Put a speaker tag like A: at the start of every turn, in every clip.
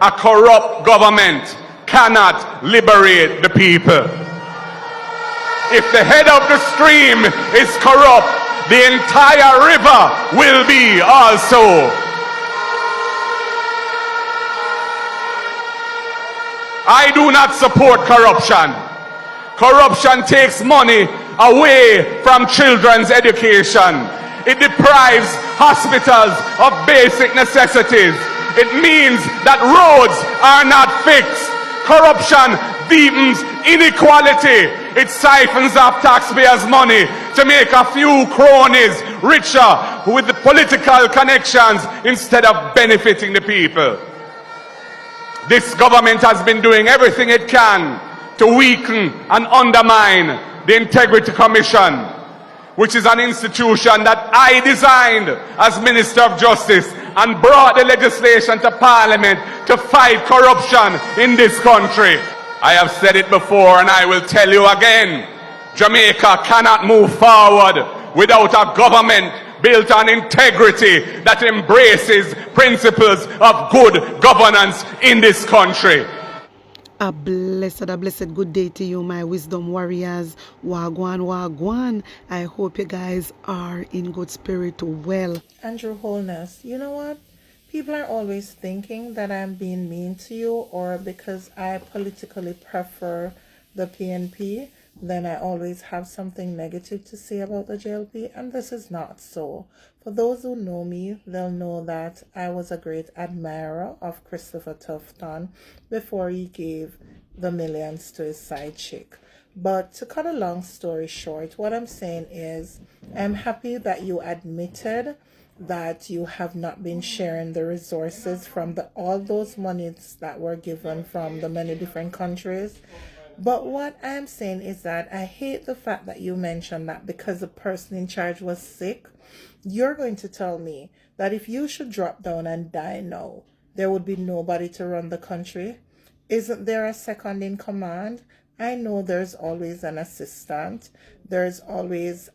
A: A corrupt government cannot liberate the people. If the head of the stream is corrupt, the entire river will be also. I do not support corruption. Corruption takes money away from children's education. It deprives hospitals of basic necessities. It means that roads are not fixed. Corruption deepens inequality. It siphons off taxpayers' money to make a few cronies richer with the political connections instead of benefiting the people. This government has been doing everything it can to weaken and undermine the Integrity Commission, which is an institution that I designed as Minister of Justice and brought the legislation to Parliament to fight corruption in this country. I have said it before and I will tell you again. Jamaica cannot move forward without a government built on integrity that embraces principles of good governance in this country.
B: A blessed good day to you, my wisdom warriors. Wagwan, wagwan. I hope you guys are in good spirit well.
C: Andrew Holness, you know what? People are always thinking that I'm being mean to you, or because I politically prefer the PNP, then I always have something negative to say about the JLP, and this is not so. For those who know me, they'll know that I was a great admirer of Christopher Tufton before he gave the millions to his side chick. But to cut a long story short, what I'm saying is I'm happy that you admitted that you have not been sharing the resources from all those monies that were given from the many different countries. But what I'm saying is that I hate the fact that you mentioned that because the person in charge was sick, you're going to tell me that if you should drop down and die now, there would be nobody to run the country. Isn't there a second in command? I know there's always an assistant. There's always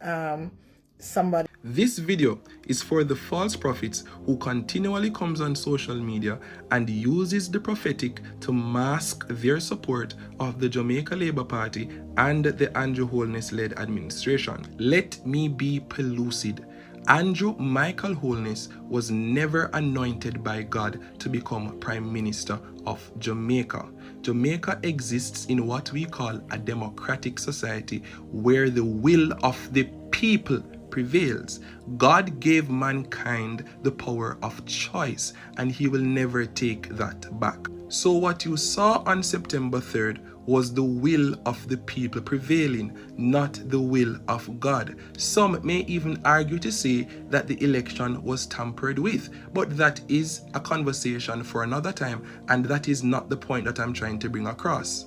C: somebody.
D: This video is for the false prophets who continually comes on social media and uses the prophetic to mask their support of the Jamaica Labour Party and the Andrew Holness-led administration. Let me be pellucid. Andrew Michael Holness was never anointed by God to become Prime Minister of Jamaica. Jamaica exists in what we call a democratic society where the will of the people prevails. God gave mankind the power of choice and he will never take that back. So what you saw on September 3rd was the will of the people prevailing, not the will of God. Some may even argue to say that the election was tampered with, but that is a conversation for another time, and that is not the point that I'm trying to bring across.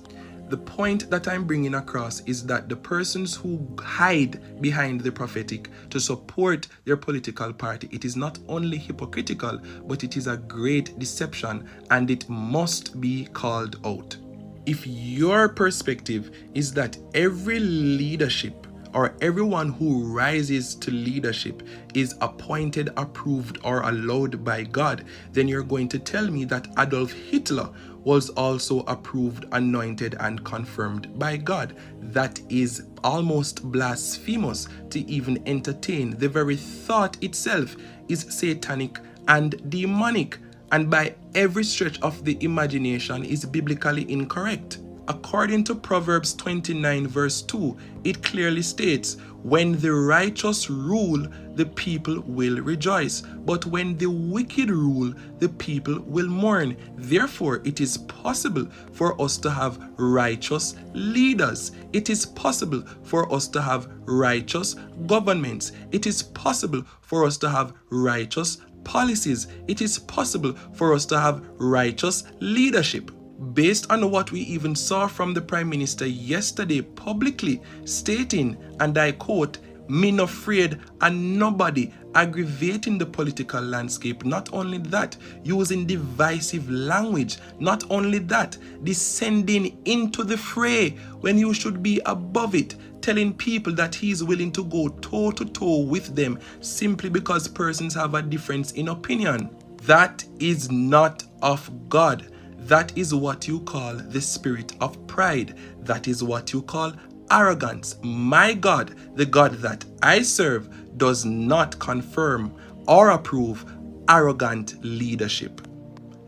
D: The point that I'm bringing across is that the persons who hide behind the prophetic to support their political party, it is not only hypocritical, but it is a great deception, and it must be called out. If your perspective is that every leadership or everyone who rises to leadership is appointed, approved, or allowed by God, then you're going to tell me that Adolf Hitler was also approved, anointed, and confirmed by God. That is almost blasphemous to even entertain. The very thought itself is satanic and demonic, and by every stretch of the imagination is biblically incorrect. According to Proverbs 29 verse 2, it clearly states, when the righteous rule, the people will rejoice, but when the wicked rule, the people will mourn. Therefore, it is possible for us to have righteous leaders. It is possible for us to have righteous governments. It is possible for us to have righteous policies. It is possible for us to have righteous leadership. Based on what we even saw from the Prime Minister yesterday publicly stating, and I quote, "Me no afraid and nobody," aggravating the political landscape. Not only that, using divisive language. Not only that, descending into the fray when you should be above it, telling people that he is willing to go toe to toe with them simply because persons have a difference in opinion. That is not of God. That is what you call the spirit of pride. That is what you call arrogance. My God, the God that I serve, does not confirm or approve arrogant leadership.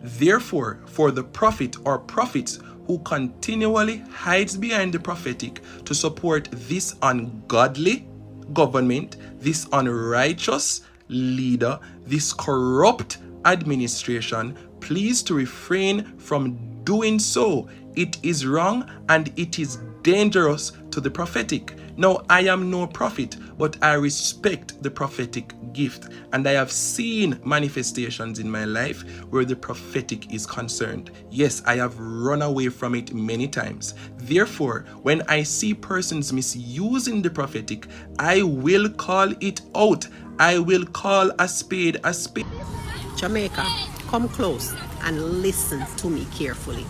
D: Therefore, for the prophet or prophets who continually hides behind the prophetic to support this ungodly government, this unrighteous leader, this corrupt administration, please to refrain from doing so. It is wrong and it is dangerous to the prophetic. Now, I am no prophet, but I respect the prophetic gift, and I have seen manifestations in my life where the prophetic is concerned. Yes, I have run away from it many times. Therefore, when I see persons misusing the prophetic, I will call it out. I will call a spade a spade.
E: Jamaica, come close and listen to me carefully.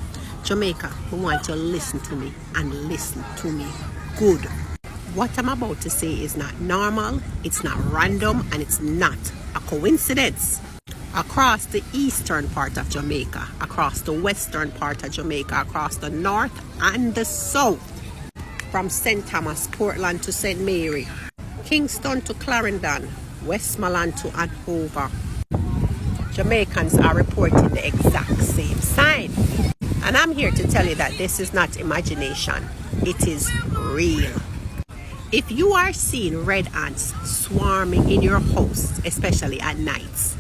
E: Jamaica, I want you to listen to me and listen to me good. What I'm about to say is not normal, it's not random, and it's not a coincidence. Across the eastern part of Jamaica, across the western part of Jamaica, across the north and the south, from St. Thomas, Portland to St. Mary, Kingston to Clarendon, Westmoreland to Andover, Jamaicans are reporting the exact same sign. And I'm here to tell you that this is not imagination, it is real. If you are seeing red ants swarming in your house, especially at nights,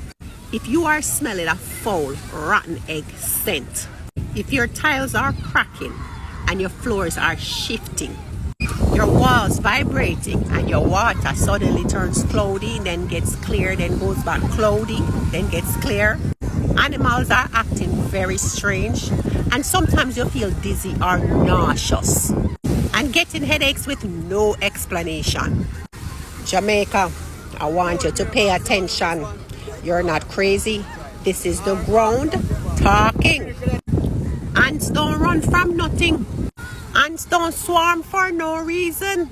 E: if you are smelling a foul, rotten egg scent, if your tiles are cracking and your floors are shifting, your walls vibrating and your water suddenly turns cloudy, then gets clear, then goes back cloudy, then gets clear, animals are acting very strange, and sometimes you feel dizzy or nauseous and getting headaches with no explanation. Jamaica, I want you to pay attention. You're not crazy. This is the ground talking. Ants don't run from nothing. Ants don't swarm for no reason.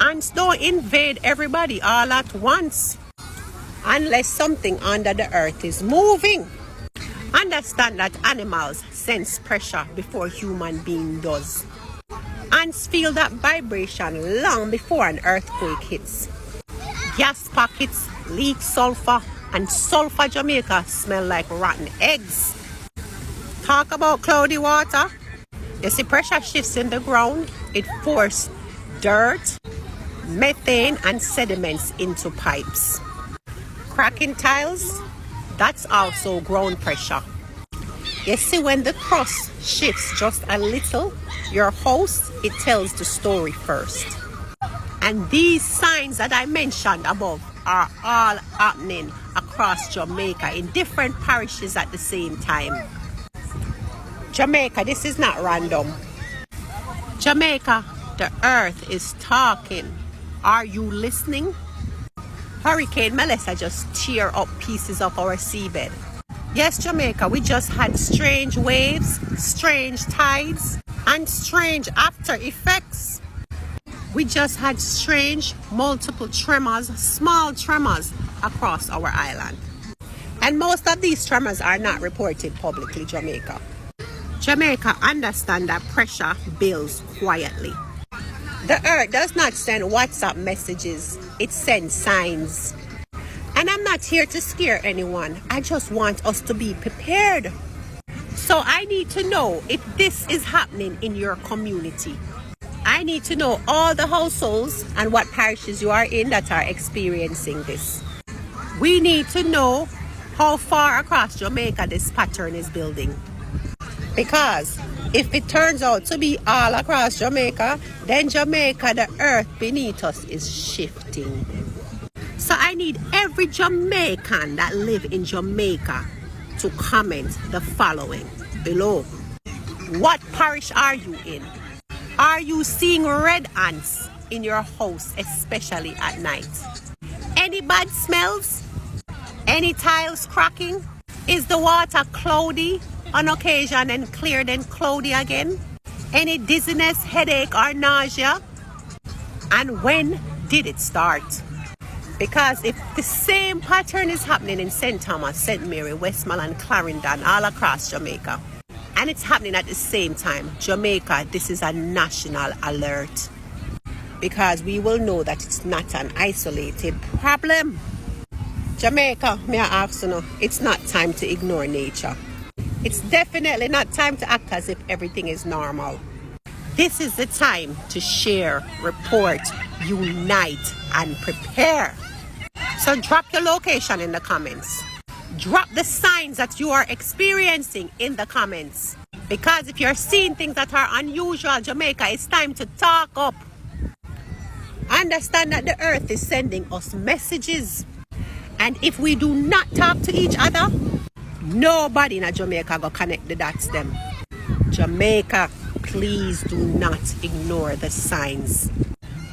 E: Ants don't invade everybody all at once. Unless something under the earth is moving. Understand that animals sense pressure before human being does. Ants feel that vibration long before an earthquake hits. Gas pockets leak sulfur, and sulfur Jamaica smell like rotten eggs. Talk about cloudy water. You see pressure shifts in the ground. It forces dirt, methane and sediments into pipes. Cracking tiles, that's also ground pressure. You see, when the crust shifts just a little, your house, it tells the story first. And these signs that I mentioned above are all happening across Jamaica in different parishes at the same time. Jamaica, this is not random. Jamaica, the earth is talking. Are you listening? Hurricane Melissa just tear up pieces of our seabed. Yes, Jamaica, we just had strange waves, strange tides, and strange after effects. We just had strange multiple tremors, small tremors across our island. And most of these tremors are not reported publicly, Jamaica. Jamaica, understand that pressure builds quietly. The earth does not send WhatsApp messages, it sends signs. And I'm not here to scare anyone. I just want us to be prepared. So I need to know if this is happening in your community. I need to know all the households and what parishes you are in that are experiencing this. We need to know how far across Jamaica this pattern is building. Because if it turns out to be all across Jamaica, then Jamaica, the earth beneath us, is shifting. So I need every Jamaican that live in Jamaica to comment the following below. What parish are you in? Are you seeing red ants in your house, especially at night? Any bad smells? Any tiles cracking? Is the water cloudy on occasion and clear then cloudy again? Any dizziness, headache or nausea? And when did it start? Because if the same pattern is happening in St. Thomas, St. Mary, Westmoreland, Clarendon, all across Jamaica, And it's happening at the same time. Jamaica, this is a national alert. Because we will know that it's not an isolated problem. Jamaica, may I ask you, it's not time to ignore nature. It's definitely not time to act as if everything is normal. This is the time to share, report, unite, and prepare. So drop your location in the comments. Drop the signs that you are experiencing in the comments. Because if you're seeing things that are unusual, Jamaica, it's time to talk up. Understand that the earth is sending us messages. And if we do not talk to each other, nobody in Jamaica will connect the dots them. Jamaica, please do not ignore the signs.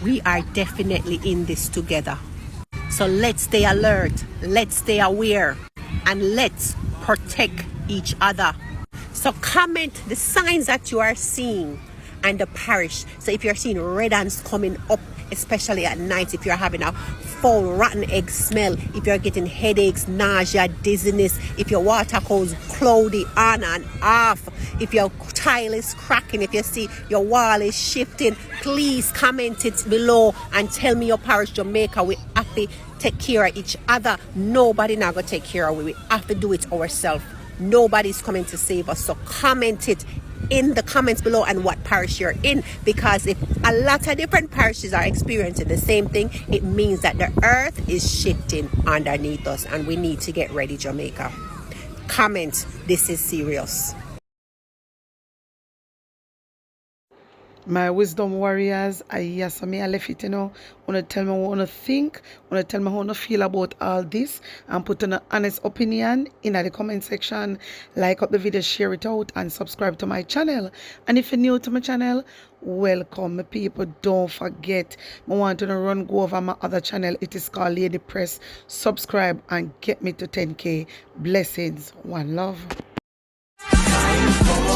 E: We are definitely in this together. So let's stay alert, let's stay aware, and let's protect each other. So comment the signs that you are seeing and the parish. So if you're seeing red ants coming up, especially at night, if you're having a foul, rotten egg smell, if you're getting headaches, nausea, dizziness, if your water goes cloudy on and off, if your tile is cracking, if you see your wall is shifting, please comment it below and tell me your parish. Jamaica, we have to take care of each other. Nobody now gonna take care of it. We have to do it ourselves. Nobody's coming to save us. So comment it in the comments below and what parish you're in, because if a lot of different parishes are experiencing the same thing, it means that the earth is shifting underneath us and we need to get ready, Jamaica. Comment, this is serious.
B: My wisdom warriors, I left it, wanna tell me what I wanna think, wanna tell me how I wanna feel about all this, and put an honest opinion in the comment section. Like up the video, share it out, and subscribe to my channel. And if you're new to my channel, welcome, my people. Don't forget, I want to go over my other channel. It is called Lady Press. Subscribe and get me to 10K. Blessings, one love.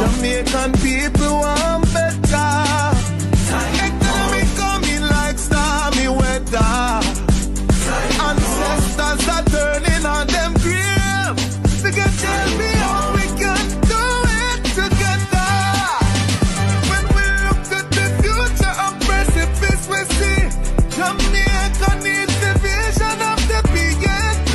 F: Jamaican people want better. Economy coming like stormy weather. Ancestors are turning on them grave. They can tell me how we can do it together. When we look at the future of precipice, we see Jamaica needs the vision of the PNP.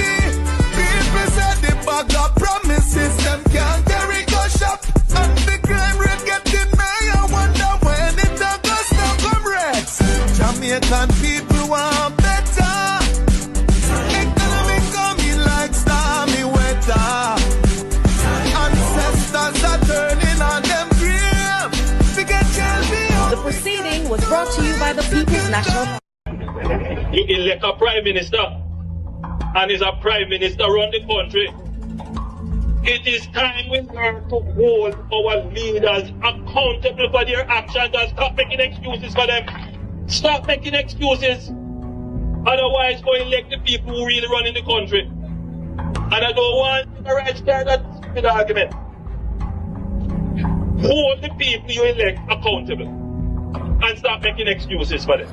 F: People said the bag of promises them can't carry go shop. And the crime rate getting high. I wonder when it all goes down, comrades. Jamaican people want better. Economy coming like stormy weather. Ancestors are turning on them grave. We can tell me how
G: The proceeding was brought to you by the People's National.
H: You elect a prime minister, and is a prime minister run the country. It is time we learn to hold our leaders accountable for their actions and stop making excuses for them. Stop making excuses. Otherwise, go elect the people who really run in the country. And I don't want the right stand that stupid argument. Hold the people you elect accountable and stop making excuses for them.